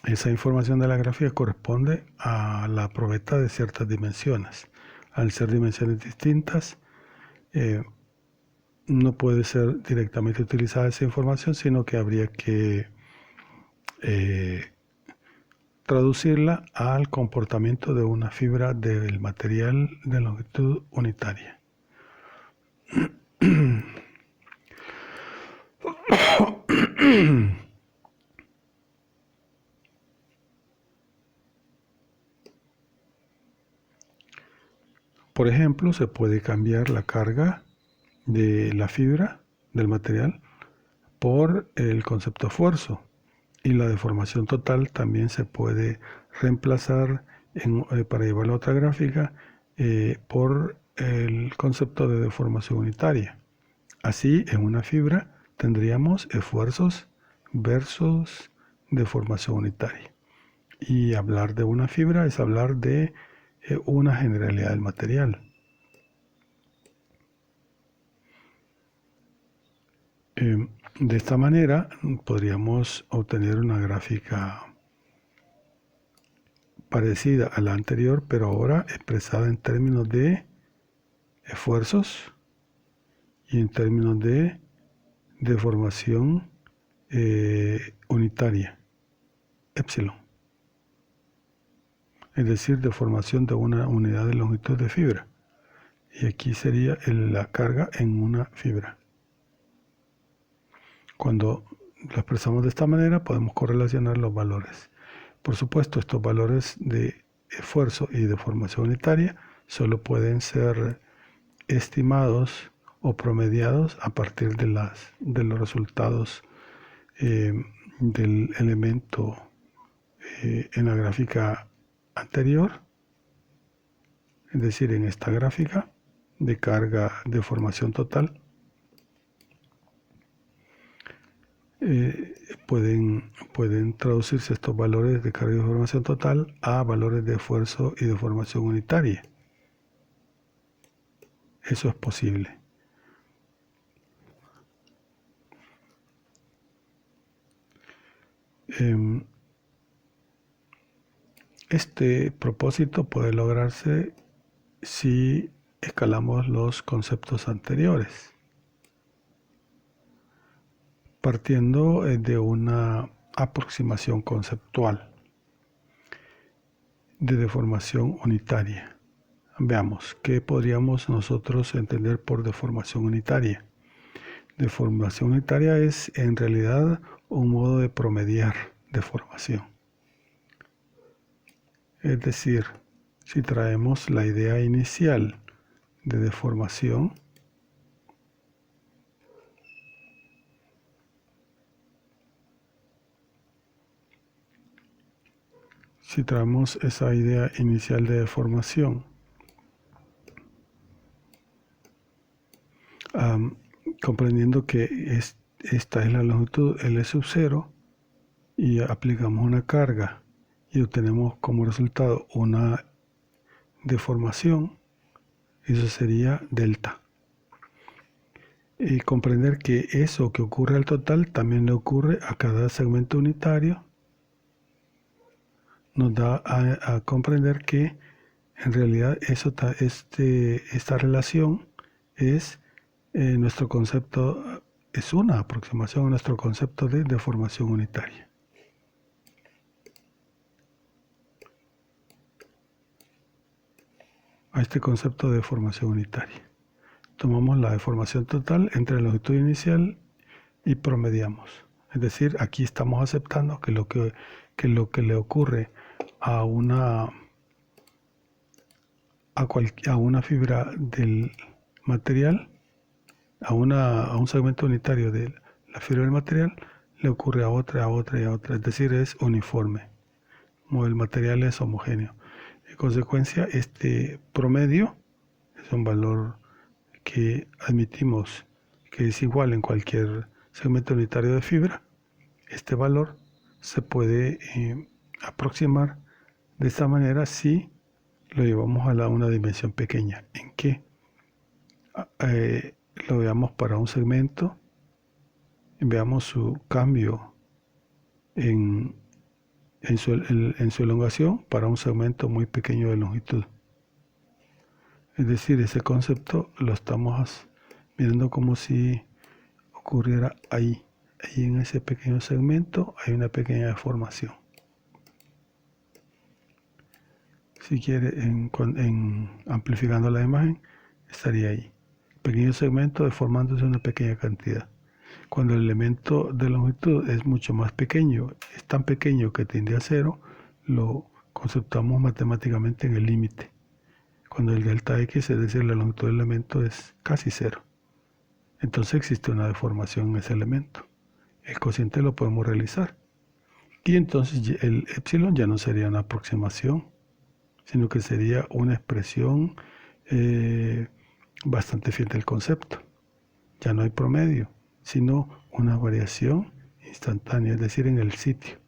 Speaker 1: esa información de la gráfica corresponde a la probeta de ciertas dimensiones. Al ser dimensiones distintas, no puede ser directamente utilizada esa información, sino que habría que traducirla al comportamiento de una fibra del material de longitud unitaria. Por ejemplo, se puede cambiar la carga de la fibra del material por el concepto esfuerzo, y la deformación total también se puede reemplazar para llevarlo a otra gráfica por el concepto de deformación unitaria. Así, en una fibra tendríamos esfuerzos versus deformación unitaria. Y hablar de una fibra es hablar de una generalidad del material. De esta manera podríamos obtener una gráfica parecida a la anterior, pero ahora expresada en términos de esfuerzos y en términos de deformación unitaria, epsilon. Es decir, deformación de una unidad de longitud de fibra. Y aquí sería la carga en una fibra. Cuando lo expresamos de esta manera, podemos correlacionar los valores. Por supuesto, estos valores de esfuerzo y deformación unitaria solo pueden ser estimados o promediados a partir de los resultados del elemento en la gráfica anterior, es decir, en esta gráfica de carga de formación total. Pueden traducirse estos valores de carga y deformación total a valores de esfuerzo y deformación unitaria. Eso es posible. Este propósito puede lograrse si escalamos los conceptos anteriores, partiendo de una aproximación conceptual de deformación unitaria. Veamos, ¿qué podríamos nosotros entender por deformación unitaria? Deformación unitaria es en realidad un modo de promediar deformación. Es decir, si traemos la idea inicial de deformación, si traemos esa idea inicial de deformación, comprendiendo que esta es la longitud L sub 0 y aplicamos una carga y obtenemos como resultado una deformación, eso sería delta. Y comprender que eso que ocurre al total también le ocurre a cada segmento unitario nos da a comprender que en realidad esta relación es nuestro concepto, es una aproximación a nuestro concepto de deformación unitaria. A este concepto de deformación unitaria. Tomamos la deformación total entre la longitud inicial y promediamos. Es decir, aquí estamos aceptando que lo que le ocurre a una fibra del material, a un segmento unitario de la fibra del material, le ocurre a otra y a otra. Es decir, es uniforme. Como el material es homogéneo. En consecuencia, este promedio es un valor que admitimos que es igual en cualquier segmento unitario de fibra. Este valor se puede aproximar de esta manera si lo llevamos a una dimensión pequeña, en que lo veamos para un segmento, veamos su cambio en su elongación para un segmento muy pequeño de longitud. Es decir, ese concepto lo estamos mirando como si ocurriera ahí. Ahí en ese pequeño segmento hay una pequeña deformación. Si quiere, amplificando la imagen, estaría ahí. Pequeño segmento deformándose una pequeña cantidad. Cuando el elemento de longitud es mucho más pequeño, es tan pequeño que tiende a cero, lo conceptuamos matemáticamente en el límite. Cuando el delta X, es decir, la longitud del elemento, es casi cero. Entonces existe una deformación en ese elemento. El cociente lo podemos realizar. Y entonces el epsilon ya no sería una aproximación, sino que sería una expresión bastante fiel del concepto. Ya no hay promedio, sino una variación instantánea, es decir, en el sitio,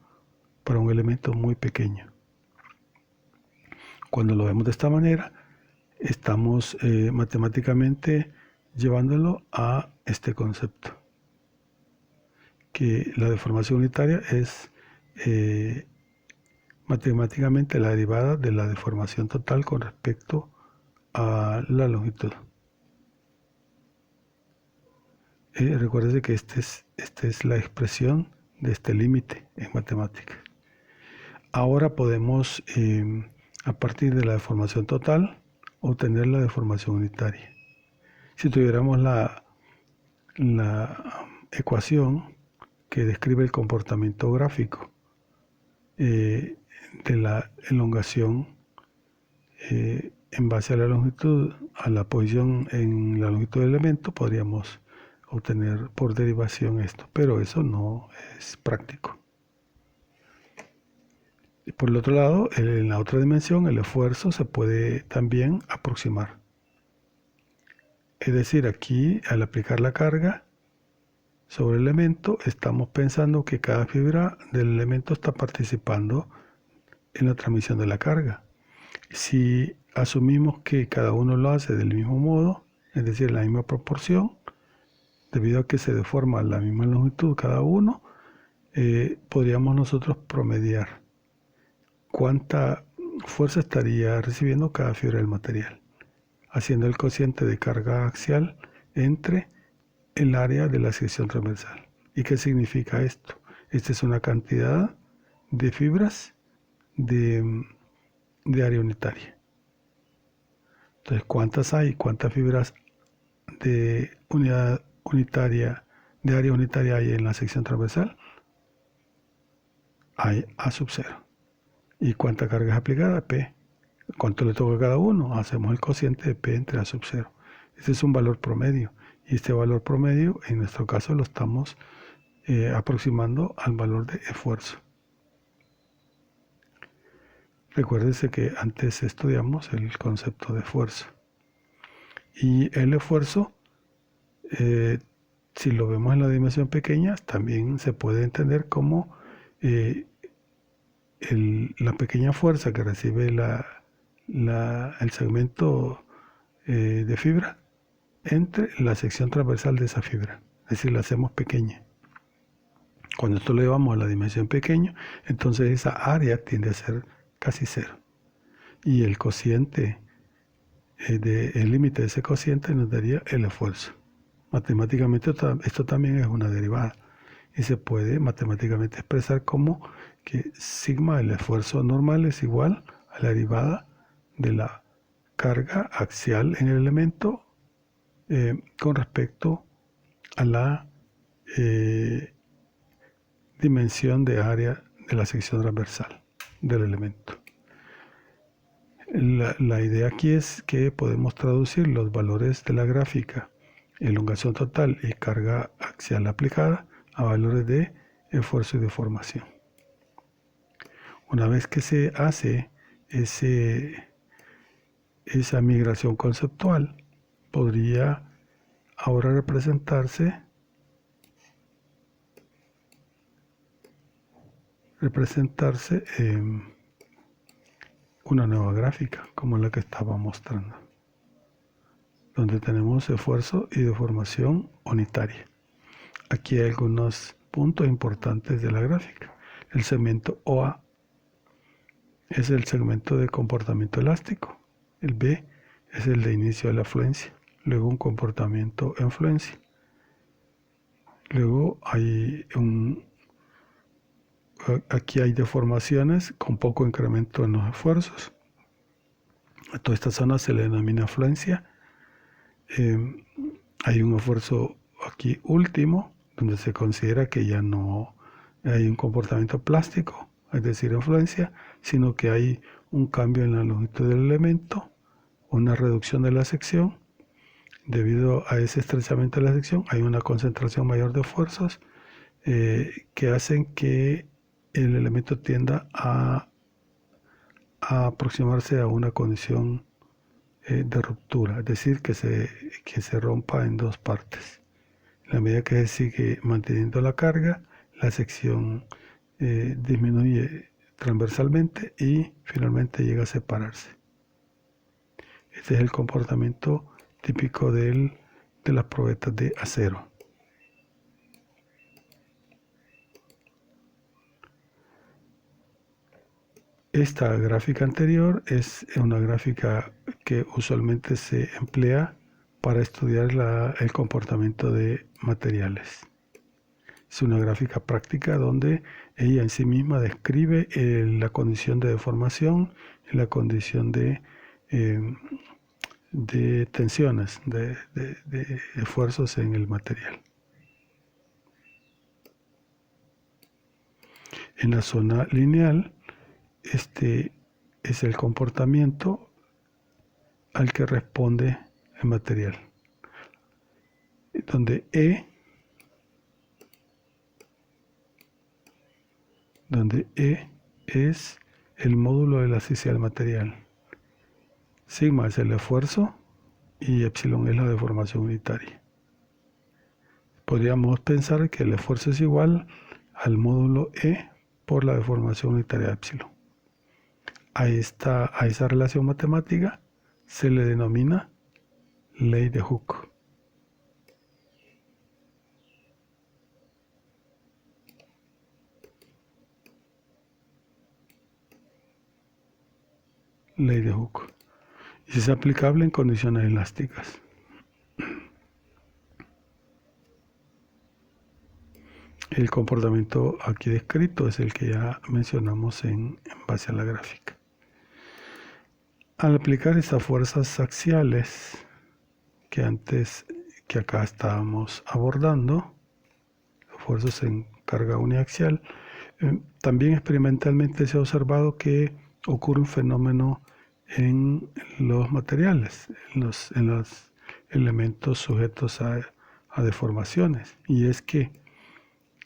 Speaker 1: para un elemento muy pequeño. Cuando lo vemos de esta manera, estamos matemáticamente llevándolo a este concepto, que la deformación unitaria es matemáticamente la derivada de la deformación total con respecto a la longitud. Recuérdese que esta es la expresión de este límite en matemática. Ahora podemos, a partir de la deformación total, obtener la deformación unitaria. Si tuviéramos la ecuación que describe el comportamiento gráfico de la elongación en base a la longitud, a la posición en la longitud del elemento, podríamos obtener por derivación esto, pero eso no es práctico. Y por el otro lado, en la otra dimensión, el esfuerzo se puede también aproximar. Es decir, aquí al aplicar la carga sobre el elemento, estamos pensando que cada fibra del elemento está participando en la transmisión de la carga. Si asumimos que cada uno lo hace del mismo modo, es decir, en la misma proporción, debido a que se deforma la misma longitud cada uno, podríamos nosotros promediar cuánta fuerza estaría recibiendo cada fibra del material, haciendo el cociente de carga axial entre el área de la sección transversal. ¿Y qué significa esto? Esta es una cantidad de fibras de área unitaria. Entonces, ¿cuántas hay? ¿Cuántas fibras de unidad unitaria, de área unitaria hay en la sección transversal, hay A sub 0. ¿Y cuánta carga es aplicada? P. ¿Cuánto le toca a cada uno? Hacemos el cociente de P entre A sub 0. Este es un valor promedio. Y este valor promedio, en nuestro caso, lo estamos aproximando al valor de esfuerzo. Recuérdense que antes estudiamos el concepto de esfuerzo. Y el esfuerzo, si lo vemos en la dimensión pequeña, también se puede entender como la pequeña fuerza que recibe el segmento de fibra entre la sección transversal de esa fibra. Es decir, la hacemos pequeña. Cuando esto lo llevamos a la dimensión pequeña, entonces esa área tiende a ser casi cero. Y el cociente, el límite de ese cociente nos daría el esfuerzo. Matemáticamente esto también es una derivada y se puede matemáticamente expresar como que sigma, el esfuerzo normal, es igual a la derivada de la carga axial en el elemento con respecto a la dimensión de área de la sección transversal del elemento. La idea aquí es que podemos traducir los valores de la gráfica, elongación total y carga axial aplicada, a valores de esfuerzo y deformación. Una vez que se hace esa migración conceptual, podría ahora representarse una nueva gráfica como la que estaba mostrando, donde tenemos esfuerzo y deformación unitaria. Aquí hay algunos puntos importantes de la gráfica. El segmento OA es el segmento de comportamiento elástico. El B es el de inicio de la fluencia. Luego un comportamiento en fluencia. Luego aquí hay deformaciones con poco incremento en los esfuerzos. A toda esta zona se le denomina fluencia. Hay un esfuerzo aquí último, donde se considera que ya no hay un comportamiento plástico, es decir, influencia, sino que hay un cambio en la longitud del elemento, una reducción de la sección. Debido a ese estrechamiento de la sección, hay una concentración mayor de esfuerzos que hacen que el elemento tienda a aproximarse a una condición de ruptura, es decir, que se rompa en dos partes. En la medida que se sigue manteniendo la carga, la sección disminuye transversalmente y finalmente llega a separarse. Este es el comportamiento típico de las probetas de acero. Esta gráfica anterior es una gráfica que usualmente se emplea para estudiar el comportamiento de materiales. Es una gráfica práctica donde ella en sí misma describe la condición de deformación y la condición de tensiones, de esfuerzos en el material. En la zona lineal, este es el comportamiento al que responde el material, donde E es el módulo de elasticidad del material, sigma es el esfuerzo y epsilon es la deformación unitaria. Podríamos pensar que el esfuerzo es igual al módulo E por la deformación unitaria de epsilon. A esa relación matemática se le denomina ley de Hooke. Ley de Hooke. Y es aplicable en condiciones elásticas. El comportamiento aquí descrito es el que ya mencionamos en base a la gráfica. Al aplicar estas fuerzas axiales que antes que acá estábamos abordando, fuerzas en carga uniaxial. También experimentalmente se ha observado que ocurre un fenómeno en los materiales, en los elementos sujetos a deformaciones, y es que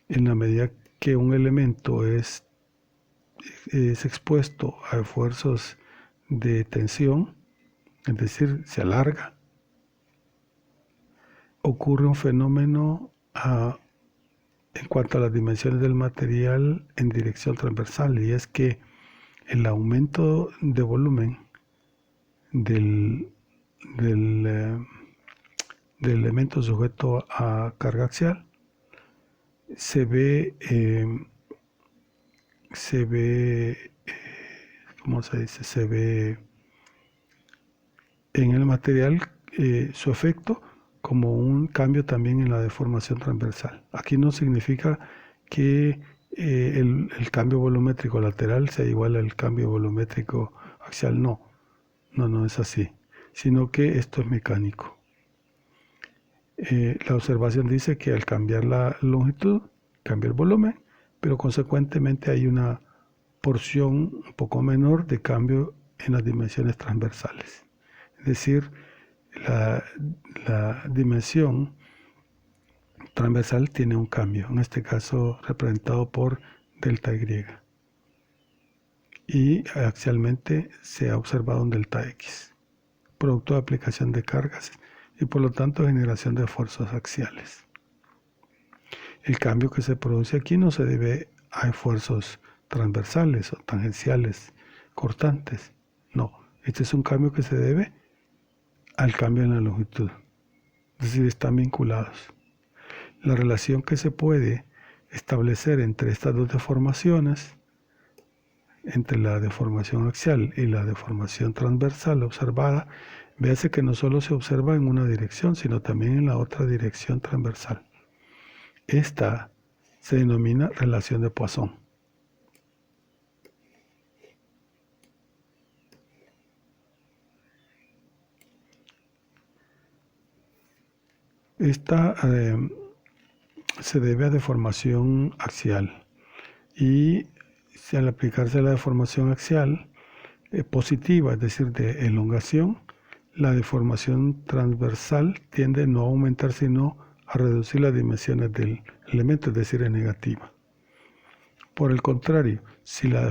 Speaker 1: en la medida que un elemento es expuesto a esfuerzos de tensión, es decir, se alarga, ocurre un fenómeno en cuanto a las dimensiones del material en dirección transversal, y es que el aumento de volumen del elemento sujeto a carga axial se ve, ¿cómo se dice? Se ve en el material su efecto como un cambio también en la deformación transversal. Aquí no significa que el cambio volumétrico lateral sea igual al cambio volumétrico axial, no es así, sino que esto es mecánico. La observación dice que al cambiar la longitud, cambia el volumen, pero consecuentemente hay una porción un poco menor de cambio en las dimensiones transversales. Es decir, la dimensión transversal tiene un cambio, en este caso representado por delta Y. Y axialmente se ha observado un delta X, producto de aplicación de cargas y por lo tanto generación de fuerzas axiales. El cambio que se produce aquí no se debe a esfuerzos transversales o tangenciales cortantes. No, este es un cambio que se debe al cambio en la longitud. Es decir, están vinculados. La relación que se puede establecer entre estas dos deformaciones, entre la deformación axial y la deformación transversal observada, véase que no solo se observa en una dirección, sino también en la otra dirección transversal. Esta se denomina relación de Poisson. Esta se debe a deformación axial, y al aplicarse la deformación axial positiva, es decir, de elongación, la deformación transversal tiende no a aumentar sino a reducir las dimensiones del elemento, es decir, es negativa. Por el contrario, si la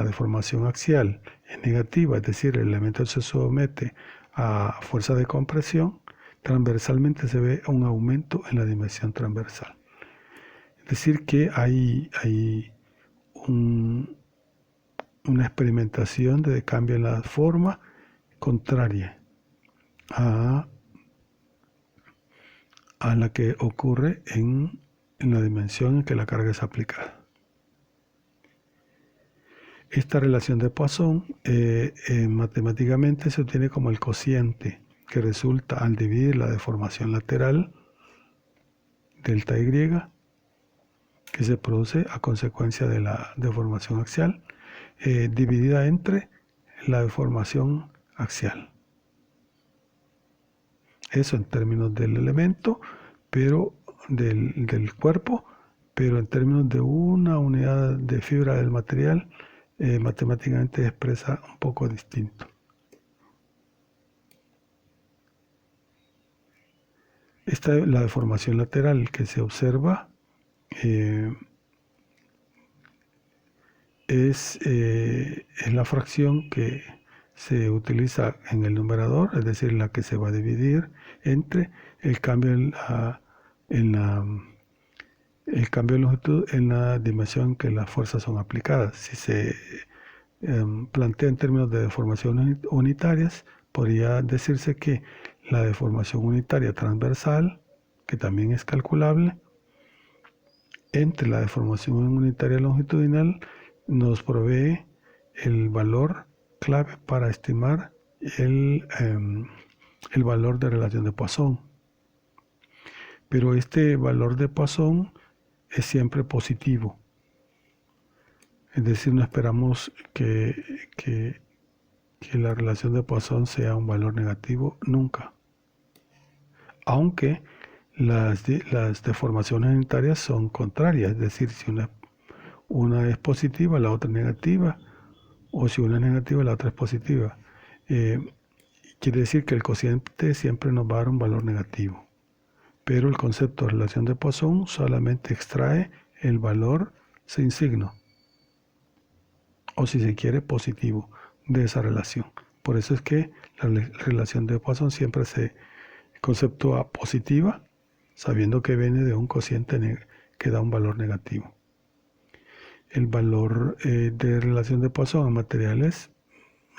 Speaker 1: deformación axial es negativa, es decir, el elemento se somete a fuerza de compresión, transversalmente se ve un aumento en la dimensión transversal. Es decir, que hay una experimentación de cambio en la forma contraria a la que ocurre en la dimensión en que la carga es aplicada. Esta relación de Poisson matemáticamente se obtiene como el cociente que resulta al dividir la deformación lateral delta Y, que se produce a consecuencia de la deformación axial, dividida entre la deformación axial. Eso en términos del elemento, pero del cuerpo, pero en términos de una unidad de fibra del material, matemáticamente expresa un poco distinto. Esta es la deformación lateral que se observa, es la fracción que se utiliza en el numerador, es decir, la que se va a dividir entre el cambio el cambio de longitud en la dimensión en que las fuerzas son aplicadas. Si se plantea en términos de deformaciones unitarias, podría decirse que la deformación unitaria transversal, que también es calculable, entre la deformación unitaria longitudinal, nos provee el valor clave para estimar el valor de relación de Poisson. Pero este valor de Poisson es siempre positivo. Es decir, no esperamos que la relación de Poisson sea un valor negativo nunca. aunque las deformaciones unitarias son contrarias, es decir, si una es positiva, la otra es negativa, o si una es negativa, la otra es positiva. Quiere decir que el cociente siempre nos va a dar un valor negativo, pero el concepto de relación de Poisson solamente extrae el valor sin signo, o si se quiere positivo, de esa relación. Por eso es que la relación de Poisson siempre se conceptúa positiva, sabiendo que viene de un cociente que da un valor negativo. El valor de relación de Poisson en materiales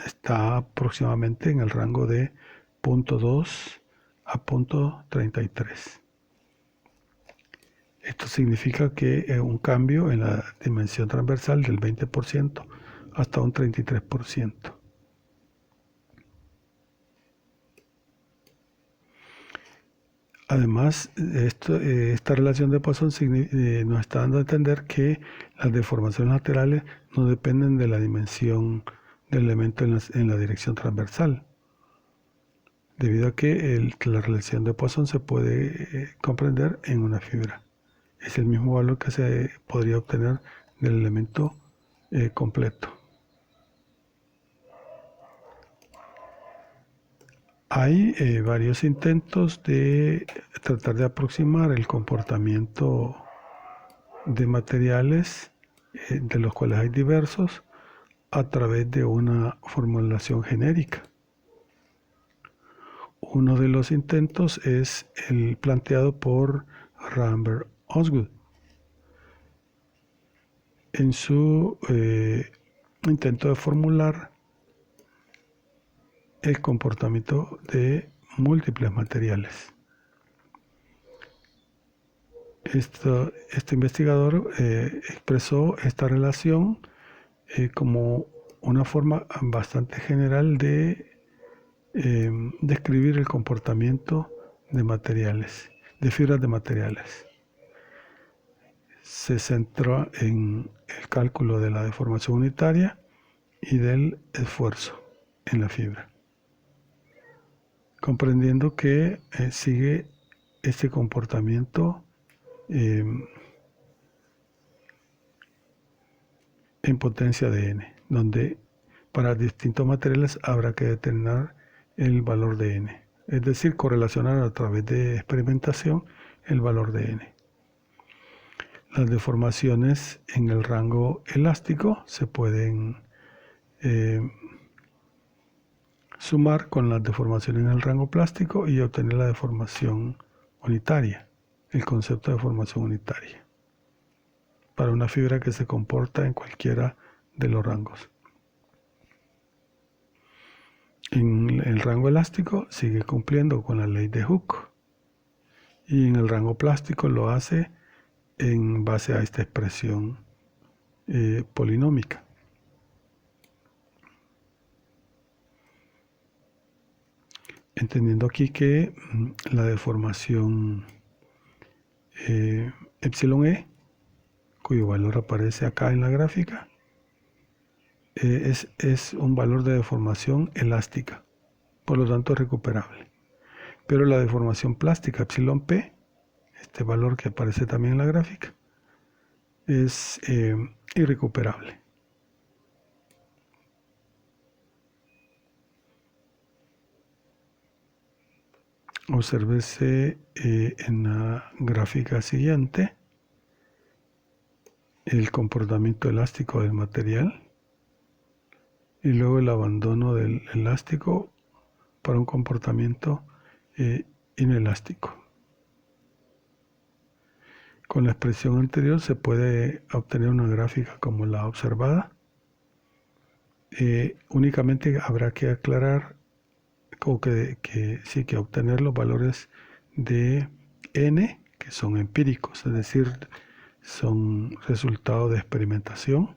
Speaker 1: está aproximadamente en el rango de 0.2 a 0.33. Esto significa que un cambio en la dimensión transversal del 20% hasta un 33%. Además, esta relación de Poisson nos está dando a entender que las deformaciones laterales no dependen de la dimensión del elemento en la dirección transversal, debido a que la relación de Poisson se puede comprender en una fibra. Es el mismo valor que se podría obtener del elemento completo. Hay varios intentos de tratar de aproximar el comportamiento de materiales, de los cuales hay diversos, a través de una formulación genérica. Uno de los intentos es el planteado por Rambert Osgood en su intento de formular el comportamiento de múltiples materiales. Este investigador expresó esta relación como una forma bastante general de describir el comportamiento de materiales, de fibras de materiales. Se centró en el cálculo de la deformación unitaria y del esfuerzo en la fibra, comprendiendo que sigue este comportamiento en potencia de n, donde para distintos materiales habrá que determinar el valor de n, es decir, correlacionar a través de experimentación el valor de n. Las deformaciones en el rango elástico se pueden sumar con las deformaciones en el rango plástico y obtener la deformación unitaria, el concepto de deformación unitaria, para una fibra que se comporta en cualquiera de los rangos. En el rango elástico sigue cumpliendo con la ley de Hooke, y en el rango plástico lo hace en base a esta expresión polinómica. Entendiendo aquí que la deformación epsilon e, cuyo valor aparece acá en la gráfica, es un valor de deformación elástica, por lo tanto recuperable. Pero la deformación plástica epsilon p, este valor que aparece también en la gráfica, es irrecuperable. Obsérvese en la gráfica siguiente el comportamiento elástico del material y luego el abandono del elástico para un comportamiento inelástico. Con la expresión anterior se puede obtener una gráfica como la observada. Únicamente habrá que aclarar que obtener los valores de n, que son empíricos, es decir, son resultado de experimentación.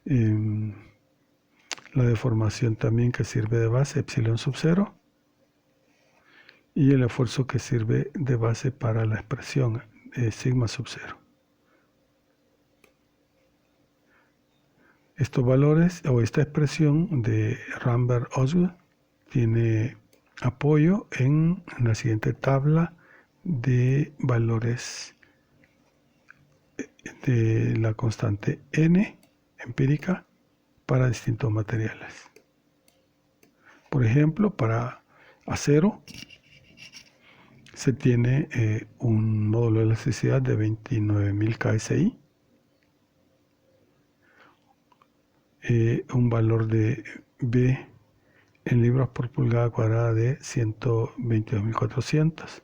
Speaker 1: La deformación también que sirve de base, epsilon sub 0, y el esfuerzo que sirve de base para la expresión sigma sub 0. Estos valores o esta expresión de Rambert Osgood tiene apoyo en la siguiente tabla de valores de la constante n empírica para distintos materiales. Por ejemplo, para acero se tiene un módulo de elasticidad de 29.000 KSI, un valor de B en libras por pulgada cuadrada de 122.400,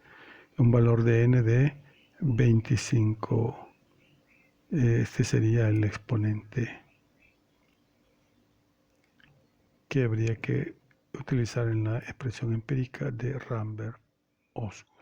Speaker 1: un valor de N de 25. Este sería el exponente que habría que utilizar en la expresión empírica de Rambert-Osgood.